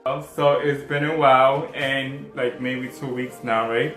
So it's been a while, and like maybe 2 weeks now, right?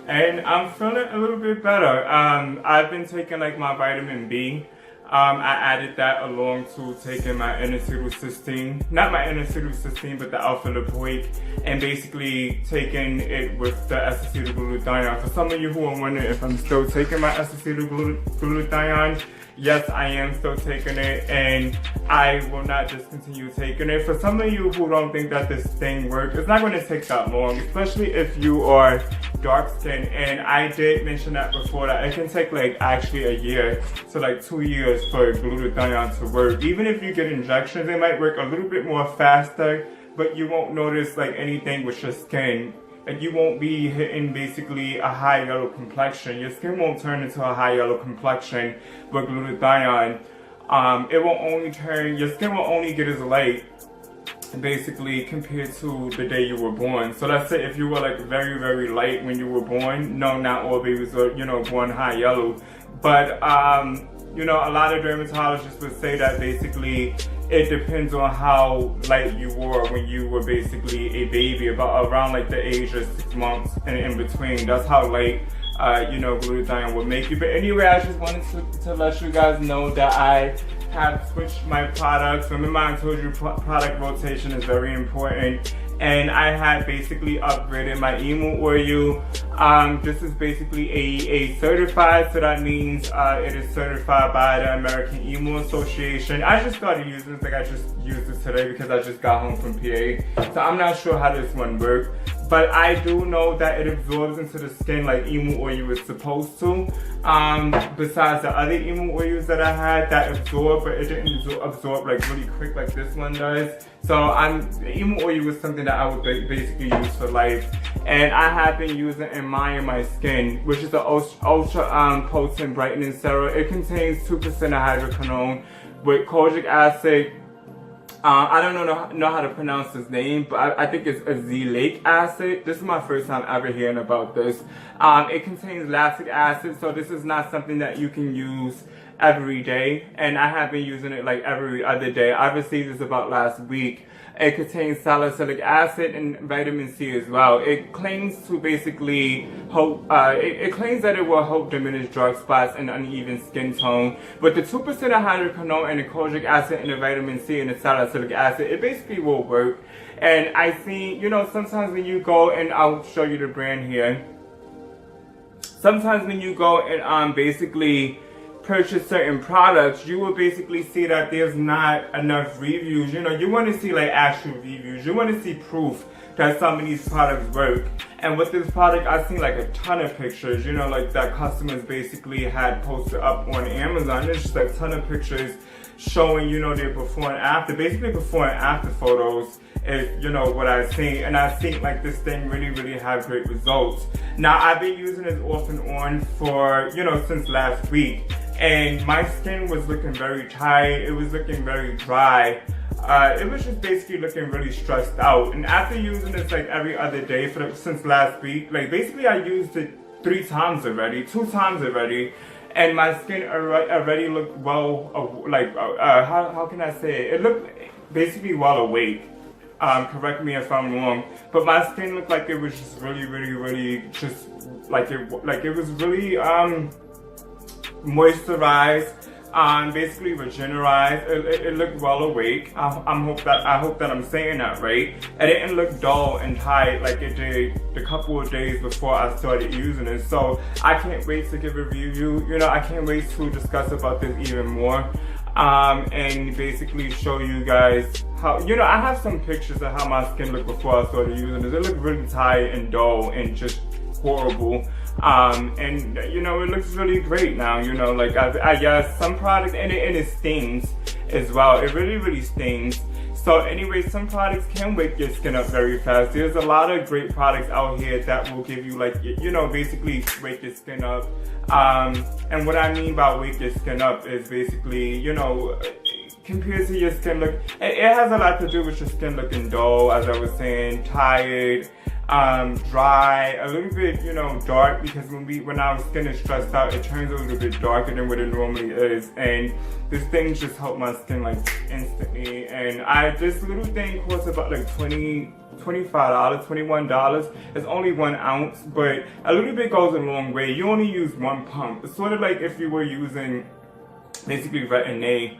And I'm feeling a little bit better. I've been taking like my vitamin B. I added that along to taking my N-acetylcysteine, not my N-acetylcysteine, but the alpha-lipoic, and basically taking it with the s-acetyl-glutathione. For some of you who are wondering if I'm still taking my s-acetyl-glutathione, yes, I am still taking it, and I will not discontinue taking it. For some of you who don't think that this thing works, it's not going to take that long, especially if you are dark skinned. And I did mention that before, that it can take like actually a year to like 2 years for glutathione to work. Even if you get injections, they might work a little bit more faster, but you won't notice like anything with your skin. And you won't be hitting basically a high yellow complexion. Your skin won't turn into a high yellow complexion with glutathione. Your skin will only get as light basically compared to the day you were born. So let's say if you were like very, very light when you were born, no, not all babies are, born high yellow. But, a lot of dermatologists would say that basically it depends on how light you were when you were basically a baby, about around like the age of 6 months and in between. That's how light, glutathione would make you. But anyway, I just wanted to let you guys know that I have switched my products. Remember, I told you product rotation is very important. And I had basically upgraded my emu oil. This is basically a certified, so that means it is certified by the American Emu Association. I just started using this, like I just used it today because I just got home from PA. So I'm not sure how this one works. But I do know that it absorbs into the skin like emu oil is supposed to. Besides the other emu oils that I had that absorb, but it didn't absorb like really quick like this one does. So emu oil was something that I would basically use for life. And I have been using in my skin, which is the ultra potent brightening serum. It contains 2% of hydroquinone with kojic acid. I don't know how to pronounce his name, but I think it's Azelaic Acid. This is my first time ever hearing about this. It contains lactic acid, so this is not something that you can use every day. And I have been using it like every other day. I received this about last week. It contains salicylic acid and vitamin C as well. It claims to basically help, it claims that it will help diminish dark spots and uneven skin tone. But the 2% of hydroquinone and the kojic acid and the vitamin C and the salicylic acid, it basically will work. And I see, sometimes when you go, and I'll show you the brand here. Sometimes when you go and basically purchase certain products, you will basically see that there's not enough reviews. You want to see like actual reviews. You want to see proof that some of these products work. And with this product, I've seen like a ton of pictures, like that customers basically had posted up on Amazon. There's just like a ton of pictures showing, their before and after. Basically before and after photos is, what I've seen. And I've seen like this thing really, really have great results. Now, I've been using this off and on for, since last week. And my skin was looking very tired. It was looking very dry. It was just basically looking really stressed out. And after using this like every other day since last week, like basically I used it 2 times already. And my skin already looked well, how can I say it? It looked basically well awake. Correct me if I'm wrong, but my skin looked like it was just really, really, really just like it was really moisturized, basically regenerized. It looked well awake. I hope that I'm saying that right. It didn't look dull and tired like it did the couple of days before I started using it. So I can't wait to give a review. I can't wait to discuss about this even more. And basically show you guys how, I have some pictures of how my skin looked before I started using this. It looked really tired and dull and just horrible. And it looks really great now. Like I guess some products, and it stings as well. It really, really stings. So anyway, some products can wake your skin up very fast. There's a lot of great products out here that will give you like, basically wake your skin up. And what I mean by wake your skin up is basically, compared to your skin look, it has a lot to do with your skin looking dull, as I was saying, tired, dry, a little bit, you know, dark, because when our skin is stressed out, it turns a little bit darker than what it normally is. And this thing just helped my skin like instantly. And this little thing costs about like $25, $21. It's only 1 ounce, but a little bit goes a long way. You only use 1 pump. It's sort of like if you were using basically Retin-A,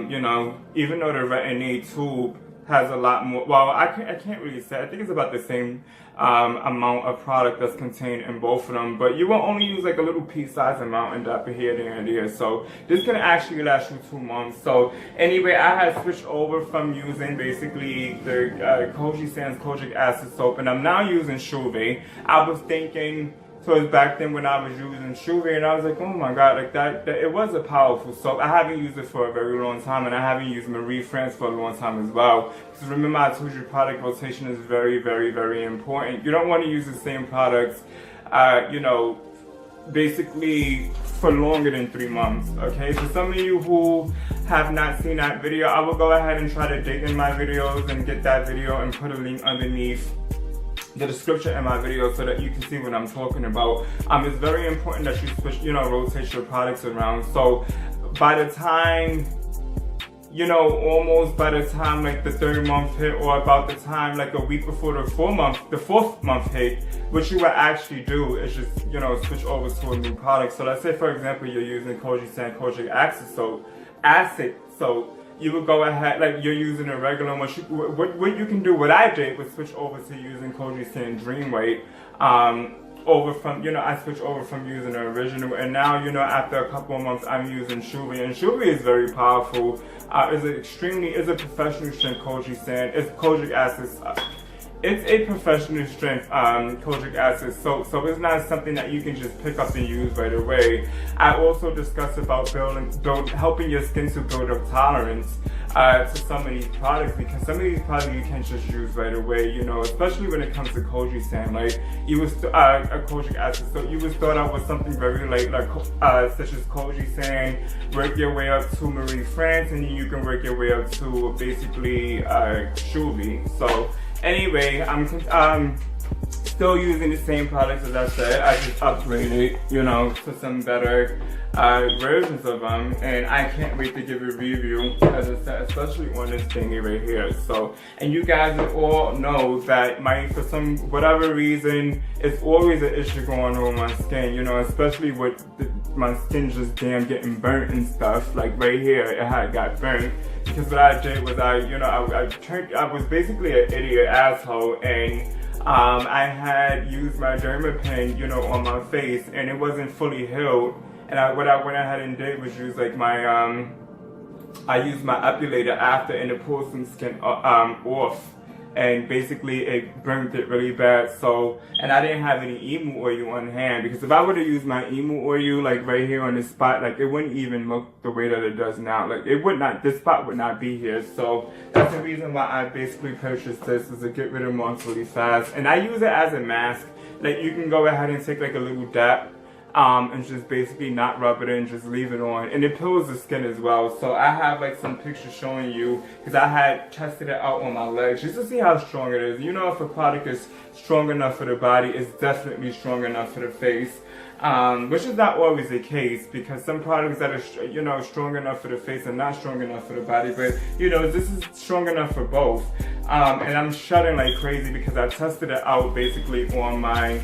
you know, even though the Retin-A tube has a lot more, well, I can't really say, I think it's about the same amount of product that's contained in both of them, but you will only use like a little pea-sized amount and up here, there, and there. So this can actually last you 2 months. So anyway, I had switched over from using basically the Koji Sands Kojic Acid Soap, and I'm now using Shuve. I was thinking, so it was back then when I was using Shuve, and I was like, oh my god, like that it was a powerful soap. I haven't used it for a very long time, and I haven't used Marie France for a long time as well. Because remember, I told you product rotation is very, very, very important. You don't want to use the same products, you know, basically for longer than 3 months, okay? For some of you who have not seen that video, I will go ahead and try to dig in my videos and get that video and put a link underneath the description in my video so that you can see what I'm talking about. It's very important that you switch, you know, rotate your products around. So by the time, you know, almost by the time like the 3rd month hit, or about the time like a week before the 4th month hit, what you would actually do is just, you know, switch over to a new product. So let's say, for example, you're using Koji Sands Kojic Acid Soap. You would go ahead, like you're using a regular one. What you can do, what I did was switch over to using Koji Sands Dream Weight. Over from, you know, I switched over from using the original, and now, you know, after a couple of months, I'm using Shuve, and Shuve is very powerful. It's a professional strength Koji Sands. It's Kojic Acid. It's a professional strength Kojic Acid soap, so it's not something that you can just pick up and use right away. I also discussed about helping your skin to build up tolerance to some of these products, because some of these products you can't just use right away, you know, especially when it comes to Koji Sands. Like you was a Kojic Acid, so you would start out with something very light, like such as Koji Sands, work your way up to Marie France, and then you can work your way up to basically Shuve. So anyway, I'm still using the same products as I said. I just upgraded, you know, to some better versions of them, and I can't wait to give a review, as I said, especially on this thingy right here. So, and you guys all know that for some whatever reason, it's always an issue going on with my skin, you know, especially with my skin just damn getting burnt and stuff. Like right here, it had got burnt. Because what I did was I was basically an idiot asshole, and I had used my Dermapen, you know, on my face, and it wasn't fully healed. And what I went ahead and did was use like my I used my applicator after, and it pulled some skin off, and basically it burnt it really bad. So, and I didn't have any emu oil on hand, because if I were to use my emu oil like right here on this spot, like it wouldn't even look the way that it does now. Like it would not, this spot would not be here. So that's the reason why I basically purchased this, is to get rid of marks really fast. And I use it as a mask. Like you can go ahead and take like a little dab, and just basically not rub it in, just leave it on, and it peels the skin as well. So I have like some pictures showing you, because I had tested it out on my legs just to see how strong it is. You know, if a product is strong enough for the body, it's definitely strong enough for the face, which is not always the case, because some products that are, you know, strong enough for the face are not strong enough for the body. But you know, this is strong enough for both, and I'm shutting like crazy because I tested it out basically on my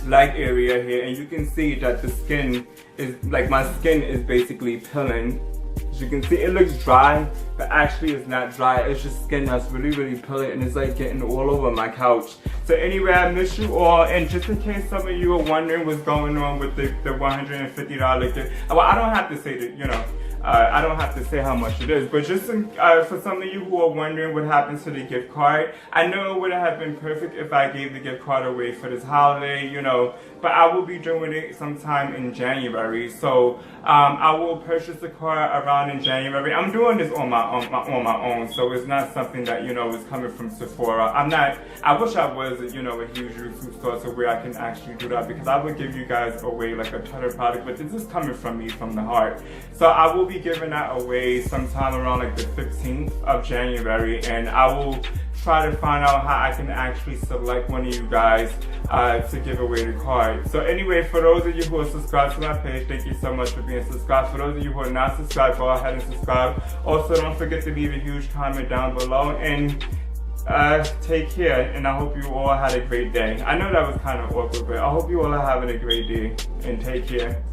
leg area here, and you can see that the skin is like, my skin is basically peeling. As you can see, it looks dry, but actually it's not dry. It's just skin that's really, really peeling, and it's like getting all over my couch. So anyway, I miss you all, and just in case some of you are wondering what's going on with the $150 gift, well, I don't have to say that, you know, I don't have to say how much it is, but just for some of you who are wondering what happens to the gift card, I know it would have been perfect if I gave the gift card away for this holiday, you know, but I will be doing it sometime in January. So I will purchase the card around in January. I'm doing this on my own, so it's not something that, you know, is coming from Sephora. I wish I was, you know, a huge YouTube store to where I can actually do that, because I would give you guys away like a ton of product, but this is coming from me, from the heart. So I will be giving that away sometime around like the 15th of January, and I will try to find out how I can actually select one of you guys to give away the card. So anyway, for those of you who are subscribed to my page, thank you so much for being subscribed. For those of you who are not subscribed, go ahead and subscribe. Also, don't forget to leave a huge comment down below, and take care, and I hope you all had a great day. I know that was kind of awkward, but I hope you all are having a great day, and take care.